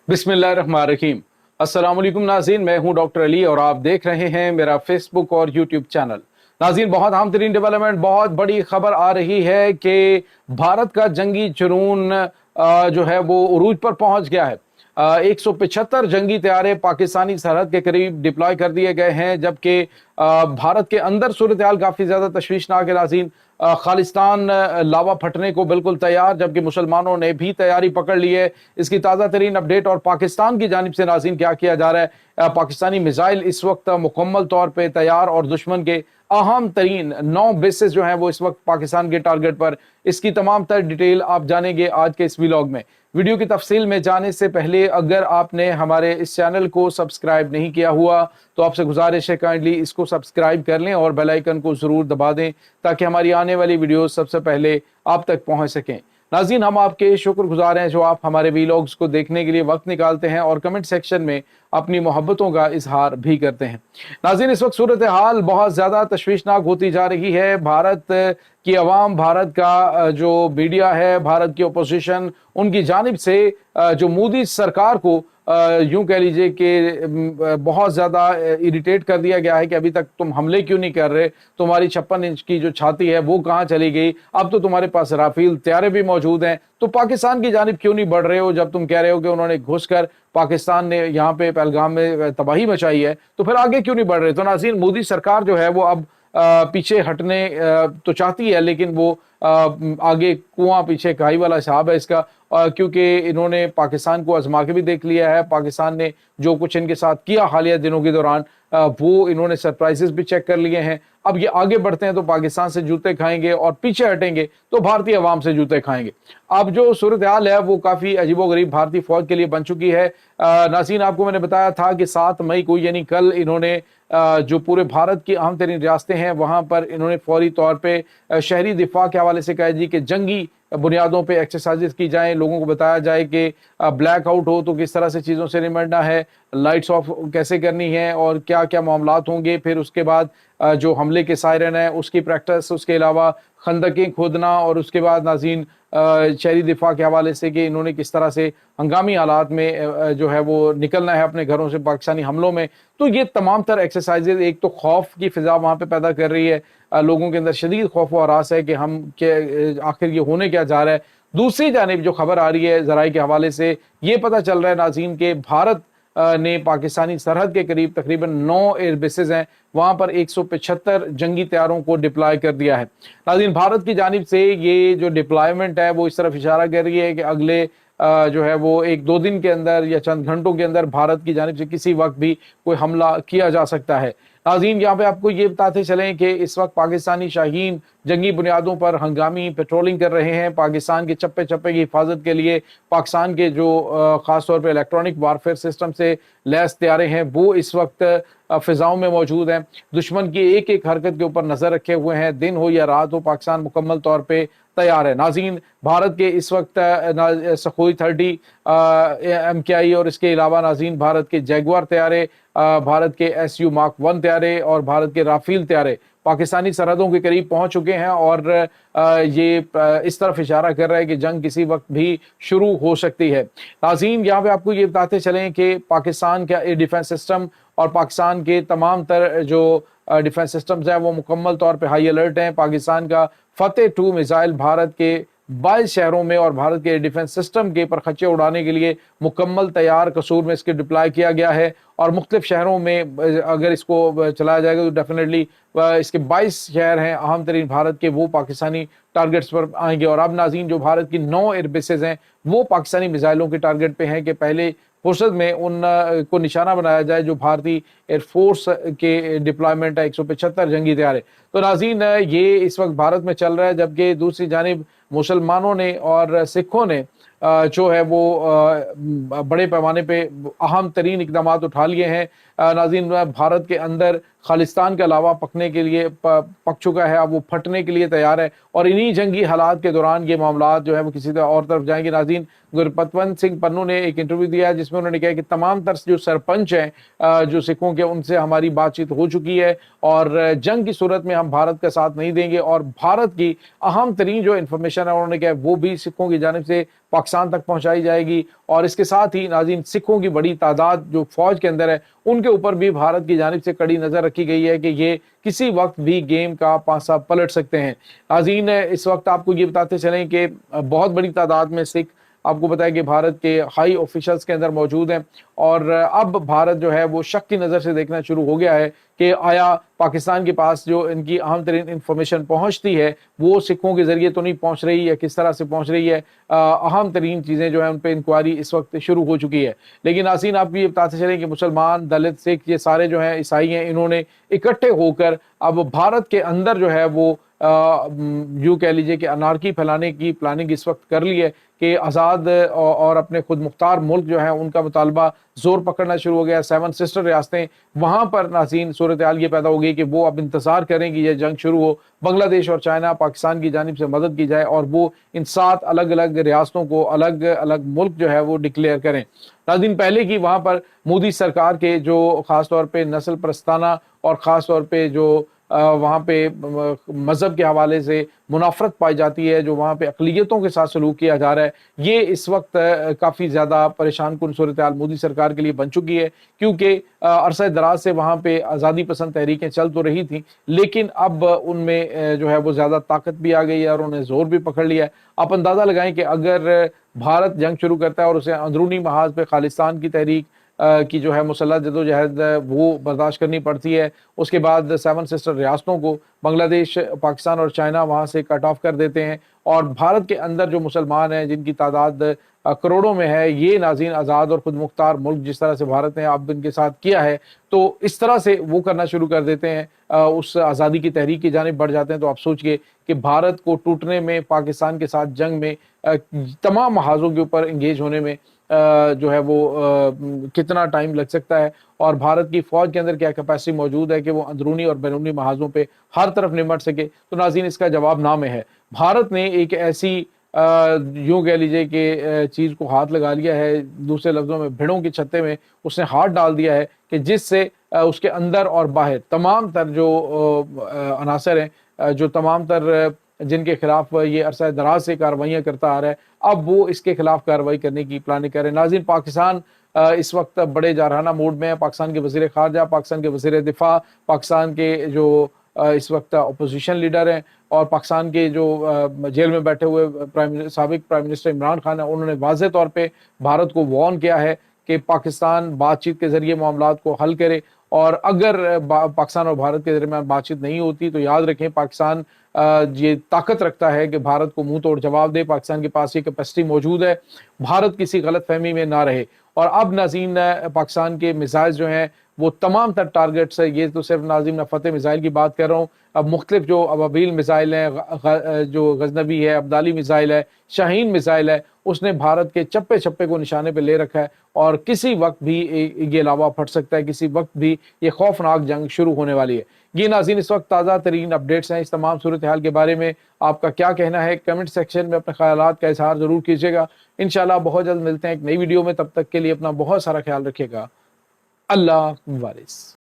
बिस्मिल्लाहिर्रहमानिर्रहीम। अस्सलाम वालेकुम नाज़रीन, मैं हूं डॉक्टर अली और आप देख रहे हैं मेरा फेसबुक और यूट्यूब चैनल। नाज़रीन, बहुत अहम तरीन डेवलपमेंट, बहुत बड़ी खबर आ रही है कि भारत का जंगी जुनून जो है वो उरूज पर पहुंच गया है। 175 जंगी तैयारे पाकिस्तानी सरहद के करीब डिप्लॉय कर दिए गए हैं, जबकि भारत के अंदर सूरत हाल काफ़ी ज़्यादा तशवीशनाक है नाज़रीन। खालिस्तान लावा फटने को बिल्कुल तैयार, जबकि मुसलमानों ने भी तैयारी पकड़ ली है। इसकी ताज़ा तरीन अपडेट और पाकिस्तान की जानिब से नाज़रीन क्या किया जा रहा है। पाकिस्तानी मिसाइल इस वक्त मुकम्मल तौर पर तैयार और दुश्मन के अहम तरीन 9 बेसिस जो हैं वो इस वक्त पाकिस्तान के टारगेट पर। इसकी तमाम तर डिटेल आप जानेंगे आज के इस व्लॉग में। वीडियो की तफसील में जाने से पहले अगर आपने हमारे इस चैनल को सब्सक्राइब नहीं किया हुआ तो आपसे गुजारिश है काइंडली इसको सब्सक्राइब कर लें और बेल आइकन को ज़रूर दबा दें ताकि हमारी आने वाली वीडियो सबसे पहले आप तक पहुंच सकें। नाज़रीन, हम आपके शुक्रगुजार हैं जो आप हमारे वीलॉग्स को देखने के लिए वक्त निकालते हैं और कमेंट सेक्शन में अपनी मोहब्बतों का इजहार भी करते हैं। नाज़रीन, इस वक्त सूरत हाल बहुत ज़्यादा तशवीशनाक होती जा रही है। भारत की अवाम, भारत का जो मीडिया है, भारत की अपोजिशन, उनकी जानिब से जो मोदी सरकार को यूं कह लीजिए कि बहुत ज़्यादा इरिटेट कर दिया गया है कि अभी तक तुम हमले क्यों नहीं कर रहे, तुम्हारी 56 इंच की जो छाती है वो कहाँ चली गई, अब तो तुम्हारे पास राफेल तैयारे भी मौजूद हैं, तो पाकिस्तान की जानिब क्यों नहीं बढ़ रहे हो। जब तुम कह रहे हो कि उन्होंने घुसकर पाकिस्तान ने यहाँ पे पहलगाम में तबाही मचाई है, तो फिर आगे क्यों नहीं बढ़ रहे। तो नाज़रीन, मोदी सरकार जो है वो अब पीछे हटने तो चाहती है, लेकिन वो आगे कुआं पीछे खाई वाला हिसाब है इसका, क्योंकि इन्होंने पाकिस्तान को आजमा के भी देख लिया है। पाकिस्तान ने जो कुछ इनके साथ किया हालिया दिनों के दौरान, वो इन्होंने सरप्राइजेस भी चेक कर लिए हैं। अब ये आगे बढ़ते हैं तो पाकिस्तान से जूते खाएंगे और पीछे हटेंगे तो भारतीय अवाम से जूते खाएंगे। अब जो सूरत हाल है वो काफ़ी अजीबोगरीब भारतीय फौज के लिए बन चुकी है। नाज़रीन, आपको मैंने बताया था कि 7 मई को यानी कल इन्होंने जो पूरे भारत की अहम तरीन रियासतें हैं वहाँ पर इन्होंने फौरी तौर पर शहरी दिफा के हवाले से कहा जी कि जंगी बुनियादों पे एक्सरसाइजेस की जाएं, लोगों को बताया जाए कि ब्लैक आउट हो तो किस तरह से चीज़ों से निपटना है, लाइट्स ऑफ कैसे करनी है और क्या क्या मामलात होंगे। फिर उसके बाद जो हमले के सायरन है उसकी प्रैक्टिस, उसके अलावा खंदकें खोदना, और उसके बाद नाज़रीन शहरी दिफा के हवाले से कि इन्होंने किस तरह से हंगामी हालात में जो है वो निकलना है अपने घरों से पाकिस्तानी हमलों में। तो ये तमाम तर एक्सरसाइजेज एक तो खौफ की फिजा वहाँ पे पैदा कर रही है, लोगों के अंदर शदीद खौफ व हरास है कि हम आखिर ये होने क्या जा रहा है। दूसरी जानिब जो खबर आ रही है ज़राए के हवाले से, ये पता चल रहा है नाज़रीन के भारत ने पाकिस्तानी सरहद के करीब तकरीबन 9 एयर बेसेस हैं, वहाँ पर 175 जंगी तैयारों को डिप्लॉय कर दिया है। नाज़रीन, भारत की जानिब से ये जो डिप्लॉयमेंट है वो इस तरफ इशारा कर रही है कि अगले जो है वो 1-2 दिन के अंदर या चंद घंटों के अंदर भारत की जानिब से किसी वक्त भी कोई हमला किया जा सकता है। नाज़रीन, यहाँ पे आपको ये बताते चलें कि इस वक्त पाकिस्तानी शाहीन जंगी बुनियादों पर हंगामी पेट्रोलिंग कर रहे हैं। पाकिस्तान के चप्पे चप्पे की हिफाजत के लिए पाकिस्तान के जो ख़ास तौर पर इलेक्ट्रॉनिक वारफेयर सिस्टम से लैस तैयारे हैं वो इस वक्त फ़िज़ाओं में मौजूद हैं। दुश्मन की एक एक हरकत के ऊपर नज़र रखे हुए हैं, दिन हो या रात हो पाकिस्तान मुकम्मल तौर पर तैयार है। नाज़रीन, भारत के इस वक्त सखोई 30 MKI और इसके अलावा नाज़रीन भारत के जैगुआर तैयारे, भारत के SU Mark 1 तैयारे और भारत के राफेल तैयारे पाकिस्तानी सरहदों के करीब पहुंच चुके हैं और ये इस तरफ इशारा कर रहा है कि जंग किसी वक्त भी शुरू हो सकती है। नाज़रीन, यहाँ पे आपको ये बताते चलें कि पाकिस्तान का एयर डिफेंस सिस्टम और पाकिस्तान के तमाम तर जो डिफेंस सिस्टम्स हैं वो मुकम्मल तौर पे हाई अलर्ट हैं। पाकिस्तान का फतेह 2 मिसाइल भारत के 22 शहरों में और भारत के डिफेंस सिस्टम के पर खच्चे उड़ाने के लिए मुकम्मल तैयार, कसूर में इसके डिप्लॉय किया गया है और मुख्तलिफ शहरों में अगर इसको चलाया जाएगा तो डेफिनेटली इसके 22 शहर हैं अहम तरीन भारत के, वो पाकिस्तानी टारगेट्स पर आएंगे। और अब नाज़रीन जो भारत की 9 एयर बेसेस हैं वो पाकिस्तानी मिसाइलों के टारगेट पे हैं कि पहले फुर्सत में उन को निशाना बनाया जाए जो भारतीय एयरफोर्स के डिप्लॉयमेंट है 175 जंगी तैयारे। तो नाज़रीन, ये इस वक्त भारत में चल रहा है, जबकि दूसरी जानिब मुसलमानों ने और सिखों ने जो है वो बड़े पैमाने पे अहम तरीन इकदाम उठा लिए हैं। नाज़रीन, भारत के अंदर खालिस्तान के अलावा पकने के लिए पक चुका है, अब वो फटने के लिए तैयार है और इन्हीं जंगी हालात के दौरान ये मामला जो है वो किसी और तरफ जाएंगे। नाज़रीन, गुरपतवंत सिंह पन्नू ने एक इंटरव्यू दिया है जिसमें उन्होंने कहा कि तमाम तरह जो सरपंच हैं जो सिखों के, उनसे हमारी बातचीत हो चुकी है और जंग की सूरत में हम भारत का साथ नहीं देंगे और भारत की अहम तरीन जो इन्फॉर्मेशन है उन्होंने कहा वो भी सिखों की जानिब से पाकिस्तान तक पहुंचाई जाएगी। और इसके साथ ही नाज़रीन, सिखों की बड़ी तादाद जो फौज के अंदर है उनके ऊपर भी भारत की जानिब से कड़ी नजर रखी गई है कि ये किसी वक्त भी गेम का पासा पलट सकते हैं। नाज़रीन, इस वक्त आपको ये बताते चलें कि बहुत बड़ी तादाद में सिख आपको बताया कि भारत के हाई ऑफिशियल्स के अंदर मौजूद हैं और अब भारत जो है वो शक की नज़र से देखना शुरू हो गया है कि आया पाकिस्तान के पास जो इनकी अहम तरीन इंफॉर्मेशन पहुंचती है वो सिखों के जरिए तो नहीं पहुंच रही है, किस तरह से पहुंच रही है। अहम तरीन चीज़ें जो है उन पर इंक्वायरी इस वक्त शुरू हो चुकी है। लेकिन नाज़रीन, आपको ये बताते चलें कि मुसलमान, दलित, सिख, ये सारे जो हैं ईसाई हैं, इन्होंने इकट्ठे होकर अब भारत के अंदर जो है वो यूँ कह लीजिए कि अनारकी फैलाने की प्लानिंग इस वक्त कर ली है कि आज़ाद और अपने खुद मुख्तार मुल्क जो है उनका मुतालबा जोर पकड़ना शुरू हो गया। 7 सिस्टर रियासतें, वहाँ पर नाज़रीन सूरत हाल ये पैदा हो गई कि वो अब इंतज़ार करें कि यह जंग शुरू हो, बांग्लादेश और चाइना, पाकिस्तान की जानिब से मदद की जाए और वो इन 7 अलग अलग रियासतों को अलग अलग मुल्क जो है वो डिक्लेयर करें। नाज़रीन, पहले की वहाँ पर मोदी सरकार के जो ख़ास तौर पर नस्ल प्रस्ताना और ख़ास तौर पर जो वहाँ पे मज़हब के हवाले से मुनाफरत पाई जाती है, जो वहाँ पे अक़लियतों के साथ सलूक किया जा रहा है, ये इस वक्त काफ़ी ज़्यादा परेशान कुन सूरत हाल मोदी सरकार के लिए बन चुकी है। क्योंकि अरसा दराज से वहाँ पे आज़ादी पसंद तहरीकें चल तो रही थी, लेकिन अब उनमें जो है वो ज़्यादा ताकत भी आ गई है और उन्हें ज़ोर भी पकड़ लिया है। आप अंदाज़ा लगाएं कि अगर भारत जंग शुरू करता है और उसे अंदरूनी महाज पे खालिस्तान की तहरीक की जो है मुसल्लह जदोजहद वो बर्दाश्त करनी पड़ती है, उसके बाद 7 सिस्टर रियासतों को बांग्लादेश, पाकिस्तान और चाइना वहाँ से कट ऑफ कर देते हैं और भारत के अंदर जो मुसलमान हैं जिनकी तादाद करोड़ों में है, ये नाज़रीन आज़ाद और खुद मुख्तार मुल्क जिस तरह से भारत ने अब इनके साथ किया है, तो इस तरह से वो करना शुरू कर देते हैं, उस आज़ादी की तहरीक की जानिब बढ़ जाते हैं। तो आप सोचिए कि भारत को टूटने में, पाकिस्तान के साथ जंग में, तमाम महाजों के ऊपर इंगेज होने में जो है वो कितना टाइम लग सकता है और भारत की फ़ौज के अंदर क्या कैपेसिटी मौजूद है कि वो अंदरूनी और बैरूनी महाजों पे हर तरफ निमट सके। तो नाज़रीन, इसका जवाब ना में है। भारत ने एक ऐसी यूँ कह लीजिए कि चीज़ को हाथ लगा लिया है, दूसरे लफ्ज़ों में भेड़ों के छत्ते में उसने हाथ डाल दिया है कि जिससे उसके अंदर और बाहर तमाम तर जो अनासर हैं, जो तमाम तर जिनके खिलाफ ये अरसा दराज से कार्रवाइयाँ करता आ रहा है, अब वो इसके खिलाफ कार्रवाई करने की प्लानिंग कर रहे हैं। नाज़रीन, पाकिस्तान इस वक्त बड़े जारहाना मूड में है। पाकिस्तान के वज़ीर ख़ारजा, पाकिस्तान के वज़ीर दिफ़ा, पाकिस्तान के जो इस वक्त अपोजिशन लीडर हैं और पाकिस्तान के जो जेल में बैठे हुए साबिक प्राइम मिनिस्टर इमरान खान है, उन्होंने वाज़ेह तौर पे भारत को वार्न किया है कि पाकिस्तान बातचीत के ज़रिए मामलात को हल करे और अगर पाकिस्तान और भारत के दरमियान बातचीत नहीं होती तो याद रखें पाकिस्तान ये ताकत रखता है कि भारत को मुंह तोड़ जवाब दे। पाकिस्तान के पास ये कैपेसिटी मौजूद है, भारत किसी गलत फहमी में ना रहे। और अब नाज़रीन, पाकिस्तान के मिसाइल जो हैं वो तमाम तर टारगेट्स है, ये तो सिर्फ नाज़रीन मैं फतेह मिसाइल की बात कर रहा हूँ, अब मुख्तलिफ जो अबाबील मिसाइल हैं, जो गजनबी है, अब्दाली मिसाइल है, शाहीन मिसाइल है, उसने भारत के चप्पे चप्पे को निशाने पे ले रखा है और किसी वक्त भी ये लावा फट सकता है, किसी वक्त भी ये खौफनाक जंग शुरू होने वाली है। ये नाज़रीन इस वक्त ताज़ा तरीन अपडेट्स हैं। इस तमाम सूरत हाल के बारे में आपका क्या कहना है, कमेंट सेक्शन में अपने ख्यालात का इजहार ज़रूर कीजिएगा। इंशाल्लाह बहुत जल्द मिलते हैं एक नई वीडियो में, तब तक के लिए अपना बहुत सारा ख्याल रखिएगा। अल्लाह वारिस।